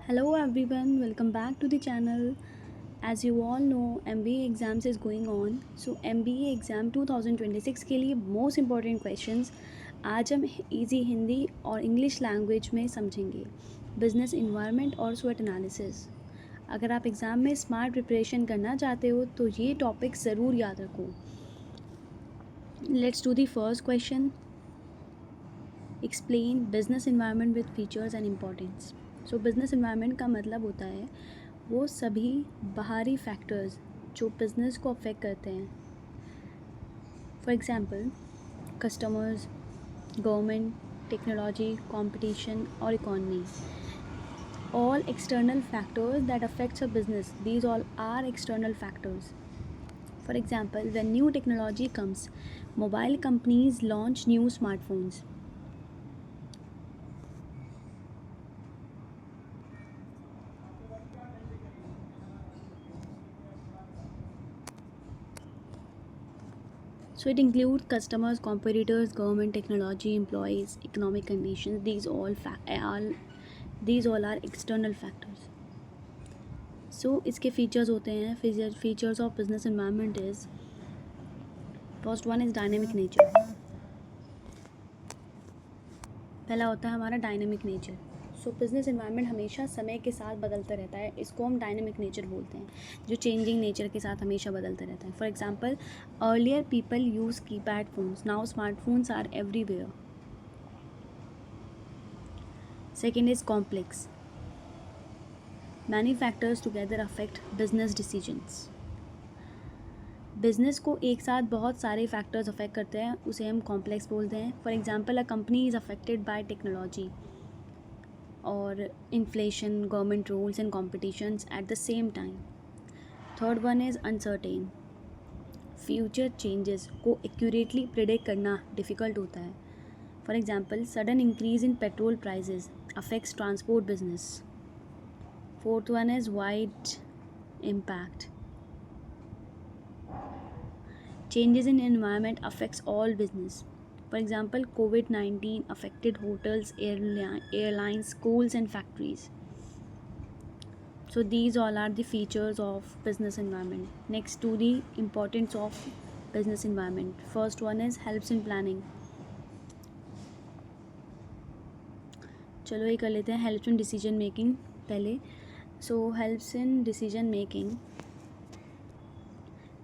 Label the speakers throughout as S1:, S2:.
S1: Hello everyone, welcome back to the channel. As you all know, MBA exams is going on. So MBA exam 2026 के लिए most important questions आज हम easy Hindi और English language में समझेंगे। Business environment और स्वॉट analysis. अगर आप एग्ज़ाम में स्मार्ट प्रिपरेशन करना चाहते हो तो ये टॉपिक ज़रूर याद रखो। Let's do the first question. Explain business environment with features and importance. So business environment का मतलब होता है वो सभी बाहरी फैक्टर्स जो बिज़नेस को अफेक्ट करते हैं। For example customers, government, technology, competition और economy. All external factors that affects a business, these all are external factors. For example, when new technology comes, mobile companies launch new smartphones. So it includes customers, competitors, government, technology, employees, economic conditions. These all are external factors. So इसके features होते हैं. Features of business environment is, first one is dynamic nature. पहला होता है हमारा dynamic nature. सो business environment हमेशा समय के साथ बदलता रहता है, इसको हम डायनेमिक नेचर बोलते हैं, जो चेंजिंग नेचर के साथ हमेशा बदलता रहता है। For example, earlier people use keypad phones, now smartphones are everywhere. Second is complex. Many factors together affect business decisions. Business को एक साथ बहुत सारे फैक्टर्स अफेक्ट करते हैं, उसे हम कॉम्प्लेक्स बोलते हैं। For example, a company is affected by technology और inflation, government rules and competitions at the same time. Third one is uncertain. Future changes को एक्यूरेटली प्रिडिक्ट करना डिफ़िकल्ट होता है। For example, sudden increase in petrol prices affects transport business. Fourth one is wide impact. Changes in environment affects all business. For example, COVID-19 affected hotels, airlines, schools and factories. So these all are the features of business environment. Next to the importance of business environment. First one is helps in planning. चलो ये कर लेते हैं helps in decision making पहले. So helps in decision making.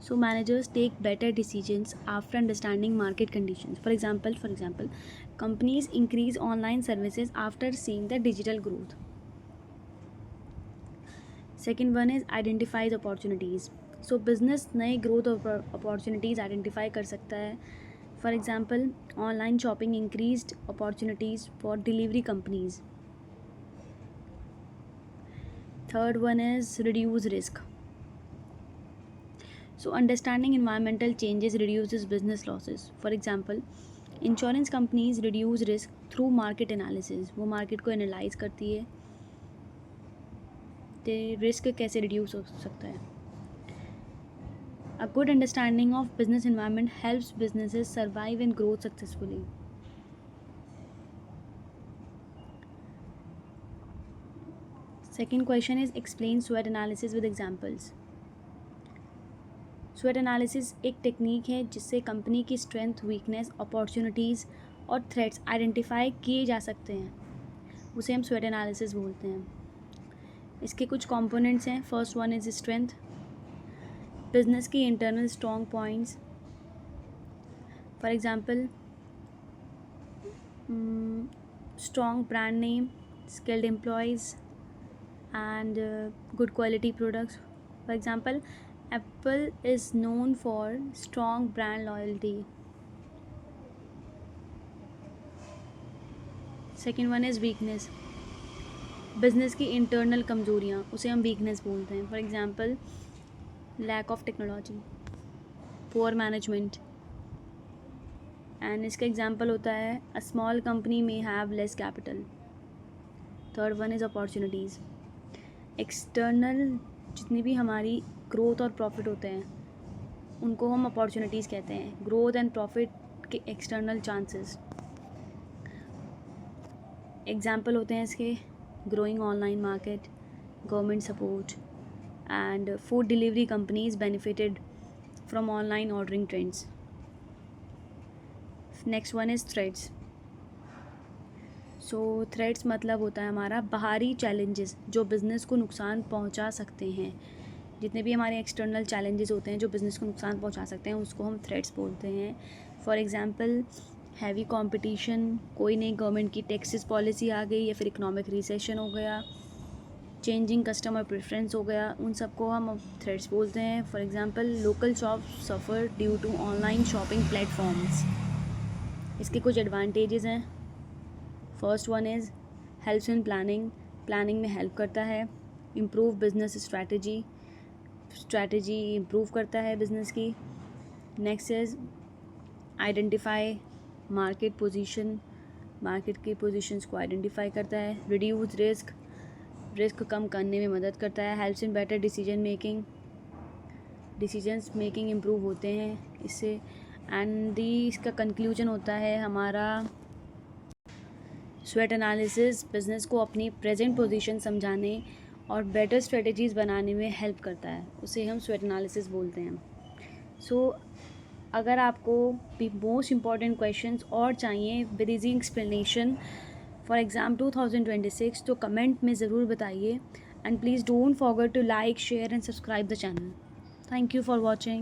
S1: So managers take better decisions after understanding market conditions. For example, companies increase online services after seeing the digital growth. Second one is identifies opportunities. So business नए growth opportunities identify कर सकता है. For example, online shopping increased opportunities for delivery companies. Third one is reduce risk. So understanding environmental changes reduces business losses. For example, insurance companies reduce risk through market analysis. वो market को analyse करती है तो risk कैसे reduce हो सकता है. A good understanding of business environment helps businesses survive and grow successfully. Second question is explain SWOT analysis with examples. SWOT analysis एक टेक्निक है जिससे कंपनी की स्ट्रेंथ, वीकनेस, अपॉर्चुनिटीज़ और थ्रेट्स आइडेंटिफाई किए जा सकते हैं, उसे हम SWOT एनालिसिस बोलते हैं. इसके कुछ कंपोनेंट्स हैं. First one is strength. Business की internal strong points. For example, strong brand name, skilled employees and good quality products. For example, Apple is known for strong brand loyalty. Second one is weakness. Business की internal कमज़ोरियाँ, उसे हम weakness बोलते हैं. For example, lack of technology, poor management. And इसका example होता है a small company में have less capital. Third one is opportunities. External जितनी भी हमारी ग्रोथ और प्रॉफिट होते हैं उनको हम अपॉर्चुनिटीज़ कहते हैं. ग्रोथ एंड प्रॉफिट के एक्सटर्नल चांसेस. एग्जाम्पल होते हैं इसके growing online market, government support, and food delivery companies benefited from online ordering trends. Next one is threats. So threats मतलब होता है हमारा बाहरी चैलेंजेस जो बिज़नेस को नुकसान पहुंचा सकते हैं। जितने भी हमारे एक्सटर्नल चैलेंजेस होते हैं जो बिज़नेस को नुकसान पहुंचा सकते हैं उसको हम थ्रेट्स बोलते हैं। फॉर एग्जांपल हैवी कंपटीशन, कोई नई गवर्नमेंट की टैक्सेस पॉलिसी आ गई या फिर इकोनॉमिक रिसेशन हो गया, चेंजिंग कस्टमर प्रेफरेंस हो गया, उन सबको हम थ्रेट्स बोलते हैं। For example local shop suffer due to online shopping platforms. इसके कुछ एडवांटेजेस हैं। First one is helps in planning में हेल्प करता है। इम्प्रूव बिजनेस स्ट्रैटेजी इम्प्रूव करता है बिजनेस की। नेक्स्ट इज़ आइडेंटिफाई मार्केट की पोजीशंस को आइडेंटिफाई करता है। रिड्यूस रिस्क कम करने में मदद करता है। Helps in better decisions making improve होते हैं इससे। एंड इसका कंक्लूजन होता है हमारा स्वेट एनालिसिस बिज़नेस को अपनी प्रेजेंट पोजीशन समझाने और बेटर स्ट्रेटजीज़ बनाने में हेल्प करता है, उसे हम स्वेट एनालिसिस बोलते हैं। अगर आपको भी मोस्ट इम्पॉर्टेंट क्वेश्चंस और चाहिए with easy explanation for exam 2026 तो कमेंट में ज़रूर बताइए। And please don't forget to like, share and subscribe the channel. Thank you for watching.